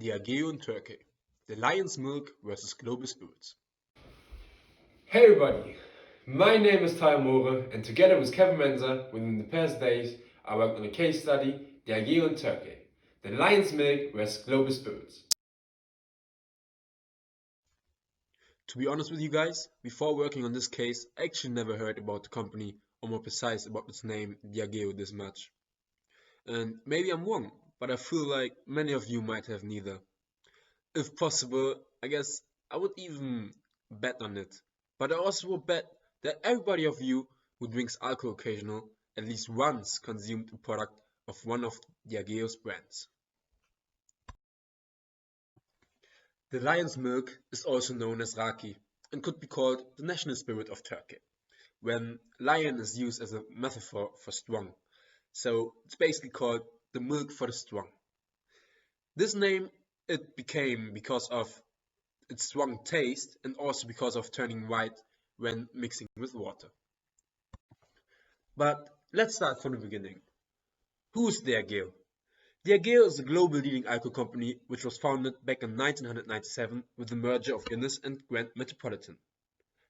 Diageo in Turkey, the lion's milk versus global spirits. Hey everybody, my name is Ty Moore and together with Kevin Menzer, within the past days, I worked on a case study, Diageo in Turkey, the lion's milk versus global spirits. To be honest with you guys, before working on this case, I actually never heard about the company, or more precise about its name, Diageo, this much. And maybe I'm wrong, but I feel like many of you might have neither. If possible, I guess I would even bet on it. But I also would bet that everybody of you who drinks alcohol occasional at least once consumed a product of one of Diageo's brands. The lion's milk is also known as raki and could be called the national spirit of Turkey, when lion is used as a metaphor for strong. So it's basically called the milk for the strong. This name it became because of its strong taste and also because of turning white when mixing with water. But let's start from the beginning. Who's Diageo? Diageo is a global leading alcohol company which was founded back in 1997 with the merger of Guinness and Grand Metropolitan.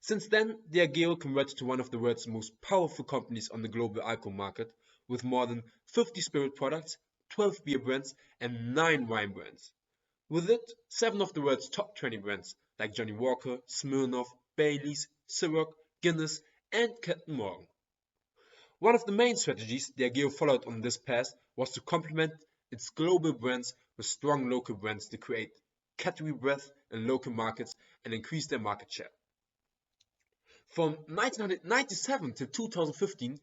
Since then, Diageo converted to one of the world's most powerful companies on the global alcohol market with more than 50 spirit products, 12 beer brands and 9 wine brands. With it, 7 of the world's top 20 brands like Johnnie Walker, Smirnoff, Baileys, Ciroc, Guinness and Captain Morgan. One of the main strategies Diageo followed on this path was to complement its global brands with strong local brands to create category breadth in local markets and increase their market share. From 1997 to 2015,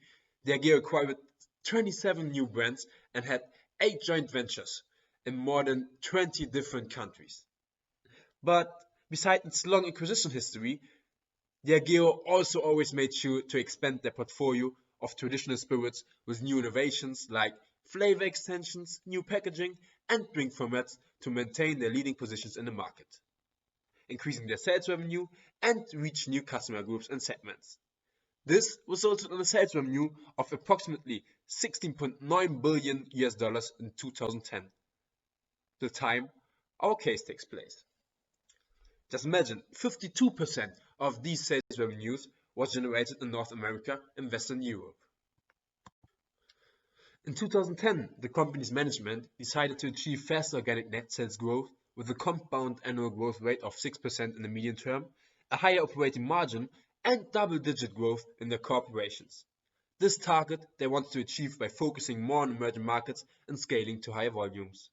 Diageo acquired 27 new brands and had 8 joint ventures in more than 20 different countries. But besides its long acquisition history, Diageo also always made sure to expand their portfolio of traditional spirits with new innovations like flavor extensions, new packaging, and drink formats to maintain their leading positions in the market, increasing their sales revenue and reach new customer groups and segments. This resulted in a sales revenue of approximately 16.9 billion US dollars in 2010, the time our case takes place. Just imagine 52% of these sales revenues was generated in North America and Western Europe. In 2010, the company's management decided to achieve faster organic net sales growth with a compound annual growth rate of 6% in the medium term, a higher operating margin, and double-digit growth in their corporations. This target they wanted to achieve by focusing more on emerging markets and scaling to higher volumes.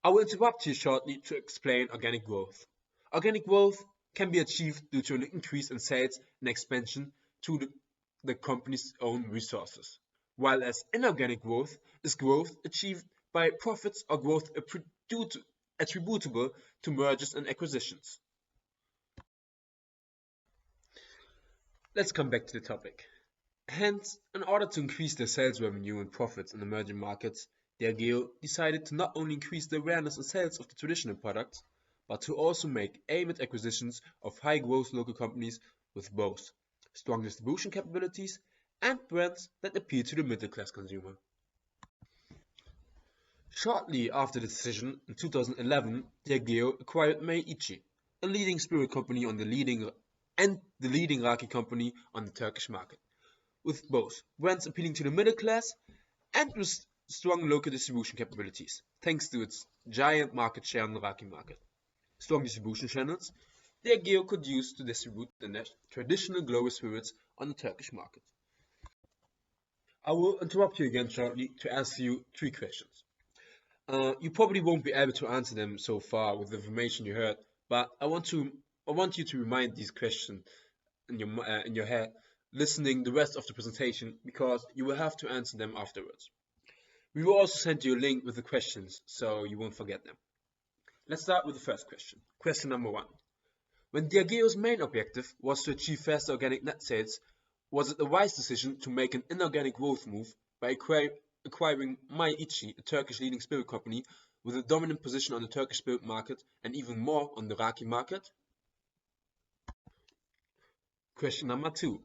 I will interrupt here shortly to explain organic growth. Organic growth can be achieved due to an increase in sales and expansion to the company's own resources, while as inorganic growth is growth achieved by profits or growth attributable to mergers and acquisitions. Let's come back to the topic. Hence, in order to increase their sales revenue and profits in emerging markets, Diageo decided to not only increase the awareness and sales of the traditional products, but to also make aimed acquisitions of high-growth local companies with both strong distribution capabilities and brands that appeal to the middle-class consumer. Shortly after the decision, in 2011, Diageo acquired Meiichi, a leading spirit company on the leading raki company on the Turkish market, with both brands appealing to the middle class and with strong local distribution capabilities, thanks to its giant market share on the raki market. Strong distribution channels Diageo could use to distribute the traditional global spirits on the Turkish market. I will interrupt you again shortly to ask you 3 questions. You probably won't be able to answer them so far with the information you heard, but I want you to remind these questions in your head, listening the rest of the presentation, because you will have to answer them afterwards. We will also send you a link with the questions so you won't forget them. Let's start with the first question. Question number 1. When Diageo's main objective was to achieve faster organic net sales, was it a wise decision to make an inorganic growth move by acquiring Maiichi, a Turkish leading spirit company with a dominant position on the Turkish spirit market and even more on the raki market? Question number 2.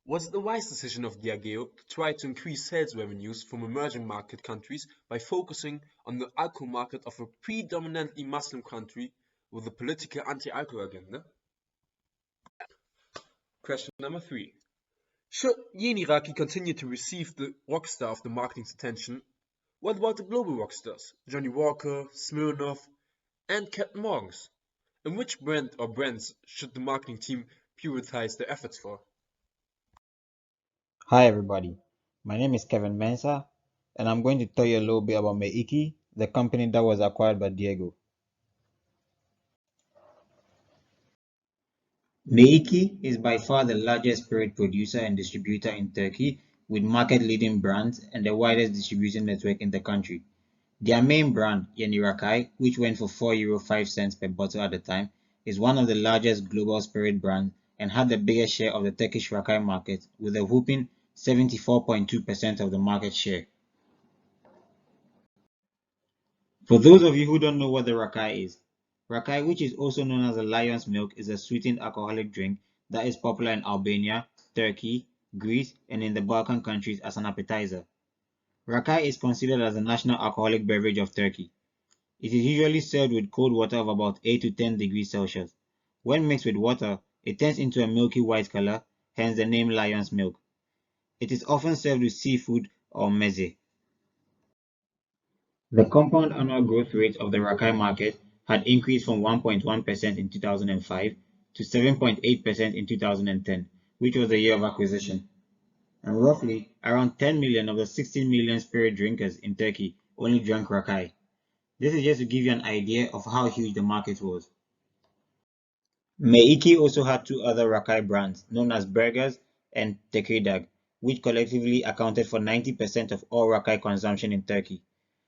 Was it a wise decision of Diageo to try to increase sales revenues from emerging market countries by focusing on the alcohol market of a predominantly Muslim country with a political anti-alcohol agenda? Question number 3. Should Yen Iraqi continue to receive the rockstar of the marketing's attention? What about the global rockstars, Johnny Walker, Smirnoff, and Captain Morgan's? And which brand or brands should the marketing team prioritize their efforts for? Hi everybody, my name is Kevin Mensah and I'm going to tell you a little bit about Meiki, the company that was acquired by Diageo. Meiki is by far the largest spirit producer and distributor in Turkey with market-leading brands and the widest distribution network in the country. Their main brand, Yeni Rakay, which went for €4.05 per bottle at the time, is one of the largest global spirit brands and had the biggest share of the Turkish Rakay market with a whopping 74.2% of the market share. For those of you who don't know what the Rakai is, Rakai, which is also known as a lion's milk, is a sweetened alcoholic drink that is popular in Albania, Turkey, Greece, and in the Balkan countries as an appetizer. Rakai is considered as the national alcoholic beverage of Turkey. It is usually served with cold water of about 8 to 10 degrees Celsius. When mixed with water, it turns into a milky white color, hence the name lion's milk. It is often served with seafood or meze. The compound annual growth rate of the Rakai market had increased from 1.1% in 2005 to 7.8% in 2010, which was the year of acquisition. And roughly around 10 million of the 16 million spirit drinkers in Turkey only drank Rakai. This is just to give you an idea of how huge the market was. Meiki also had two other Rakai brands known as Burgers and Tekirdağ, which collectively accounted for 90% of all Rakai consumption in Turkey.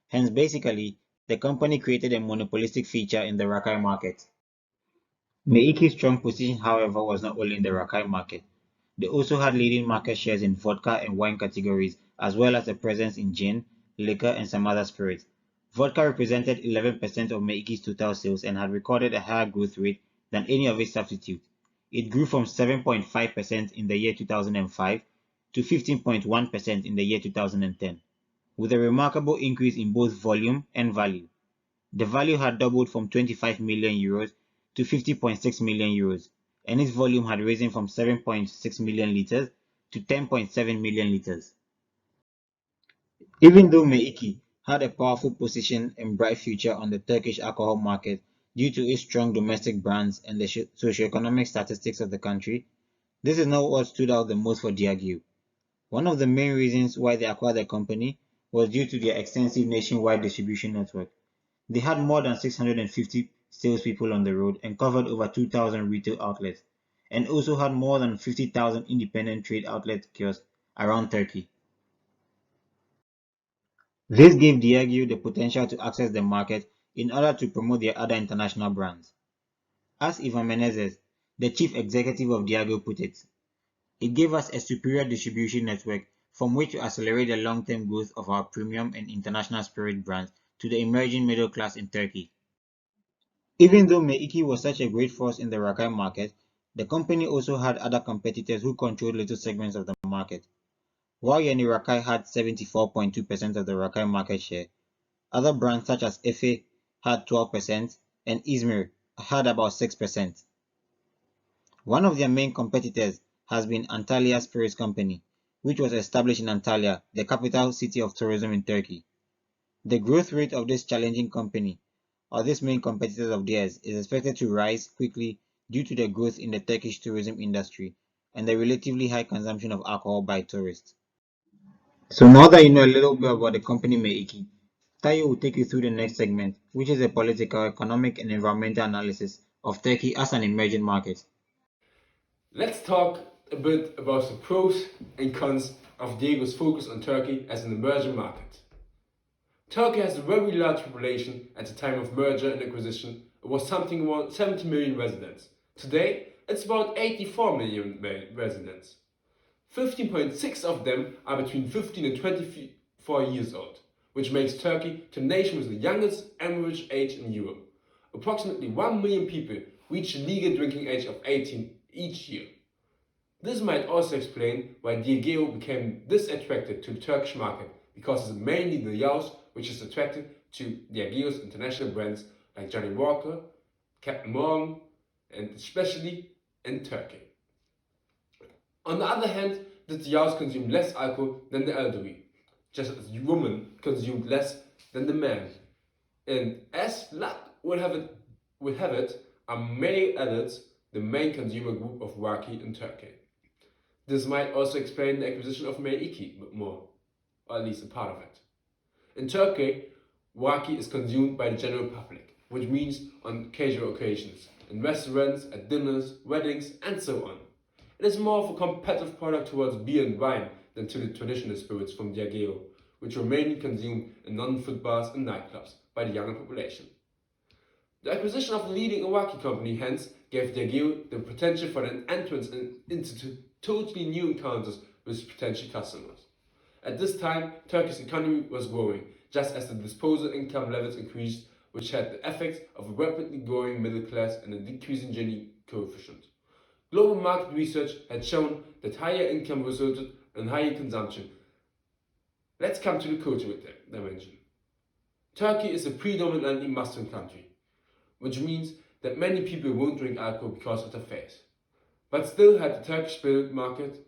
Hence, basically, the company created a monopolistic feature in the Rakai market. Meiki's strong position, however, was not only in the Rakai market. They also had leading market shares in vodka and wine categories, as well as a presence in gin, liquor, and some other spirits. Vodka represented 11% of Meiki's total sales and had recorded a higher growth rate than any of its substitutes. It grew from 7.5% in the year 2005 to 15.1% in the year 2010. With a remarkable increase in both volume and value. The value had doubled from €25 million to €50.6 million, and its volume had risen from 7.6 million liters to 10.7 million liters. Even though Meiki had a powerful position and bright future on the Turkish alcohol market due to its strong domestic brands and the socioeconomic statistics of the country, this is not what stood out the most for Diageo. One of the main reasons why they acquired the company was due to their extensive nationwide distribution network. They had more than 650 salespeople on the road and covered over 2,000 retail outlets, and also had more than 50,000 independent trade outlet kiosks around Turkey. This gave Diageo the potential to access the market in order to promote their other international brands. As Ivan Menezes, the chief executive of Diageo, put it, it gave us a superior distribution network from which to accelerate the long-term growth of our premium and international spirit brands to the emerging middle class in Turkey. Even though Meiki was such a great force in the Rakai market, the company also had other competitors who controlled little segments of the market. While Yeni Rakai had 74.2% of the Rakai market share, other brands such as Efe had 12% and Izmir had about 6%. One of their main competitors has been Antalya Spirits Company, which was established in Antalya, the capital city of tourism in Turkey. The growth rate of this challenging company, or this main competitors of theirs, is expected to rise quickly due to the growth in the Turkish tourism industry and the relatively high consumption of alcohol by tourists. So now that you know a little bit about the company Meiki, Tayo will take you through the next segment, which is a political, economic, and environmental analysis of Turkey as an emerging market. Let's talk a bit about the pros and cons of Diego's focus on Turkey as an emerging market. Turkey has a very large population at the time of merger and acquisition. It was something around 70 million residents. Today, it's about 84 million residents. 15.6 of them are between 15 and 24 years old, which makes Turkey the nation with the youngest average age in Europe. Approximately 1 million people reach the legal drinking age of 18 each year. This might also explain why Diageo became this attracted to the Turkish market, because it's mainly the yaws which is attracted to Diageo's international brands like Johnny Walker, Captain Morgan, and especially in Turkey. On the other hand, the yaws consume less alcohol than the elderly, just as women consumed less than the men. And as luck would have it, are male adults the main consumer group of raki in Turkey. This might also explain the acquisition of male iki more, or at least a part of it. In Turkey, raki is consumed by the general public, which means on casual occasions, in restaurants, at dinners, weddings, and so on. It is more of a competitive product towards beer and wine than to the traditional spirits from Diageo, which were mainly consumed in non-food bars and nightclubs by the younger population. The acquisition of the leading Iraqi company hence gave Diageo the potential for an entrance into totally new encounters with potential customers. At this time, Turkey's economy was growing, just as the disposable income levels increased, which had the effect of a rapidly growing middle class and a decreasing Gini coefficient. Global market research had shown that higher income resulted in higher consumption. Let's come to the cultural dimension. Turkey is a predominantly Muslim country, which means that many people won't drink alcohol because of their faith. But still had the Turkish spirit market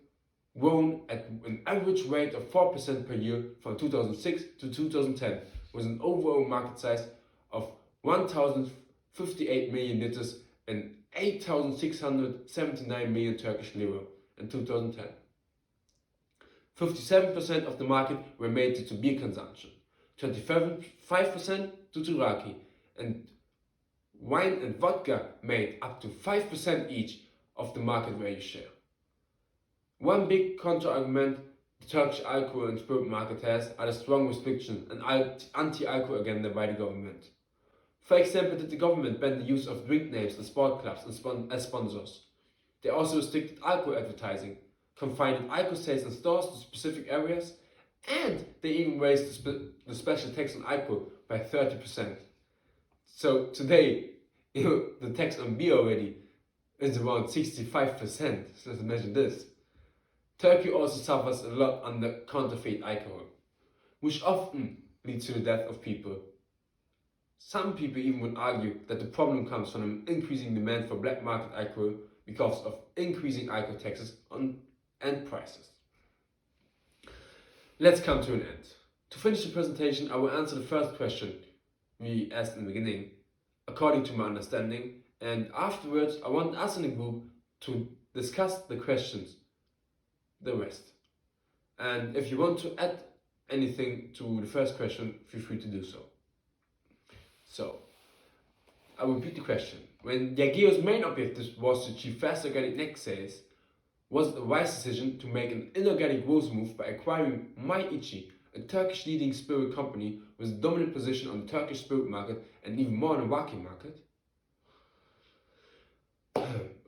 grown at an average rate of 4% per year from 2006 to 2010, with an overall market size of 1,058 million liters and 8,679 million Turkish lira in 2010. 57% of the market were made due to beer consumption, 25% due to raki, and wine and vodka made up to 5% each of the market value share. One big counter-argument the Turkish alcohol and spirit market has are the strong restrictions and anti-alcohol agenda by the government. For example, did the government ban the use of drink names in sport clubs as sponsors? They also restricted alcohol advertising, confined alcohol sales in stores to specific areas, and they even raised the special tax on alcohol by 30%. So today, the tax on beer already is around 65%. So imagine this. Turkey also suffers a lot under counterfeit alcohol, which often leads to the death of people. Some people even would argue that the problem comes from an increasing demand for black market alcohol because of increasing alcohol taxes and prices. Let's come to an end. To finish the presentation, I will answer the first question we asked in the beginning, according to my understanding, and afterwards I want us in the group to discuss the questions, the rest. And if you want to add anything to the first question, feel free to do so. So, I will repeat the question. When Diageo's main objective was to achieve fast organic net sales, was it a wise decision to make an inorganic growth move by acquiring Mai-Ichi, a Turkish leading spirit company with a dominant position on the Turkish spirit market and even more on the Iraqi market?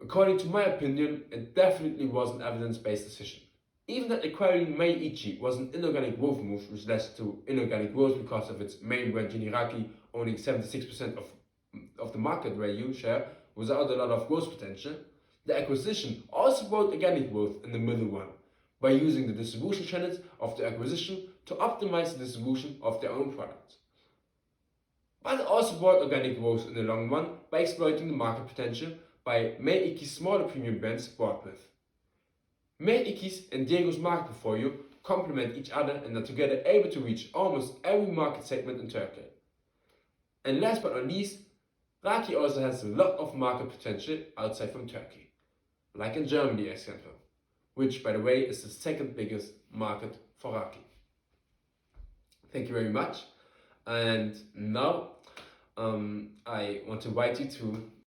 According to my opinion, it definitely was an evidence-based decision. Even that acquiring Mai-Ichi was an inorganic growth move, which led to inorganic growth because of its main brand Jiniraki owning 76% of the market value share without a lot of growth potential, the acquisition also brought organic growth in the middle run by using the distribution channels of the acquisition to optimize the distribution of their own products. But it also brought organic growth in the long run by exploiting the market potential by Mai-Ichi's smaller premium brands bought with. Mai-Ichi's and Diego's market portfolio complement each other and are together able to reach almost every market segment in Turkey. And last but not least, Raki also has a lot of market potential outside from Turkey, like in Germany, for example, which, by the way, is the second biggest market for Raki. Thank you very much. And now I want to invite you to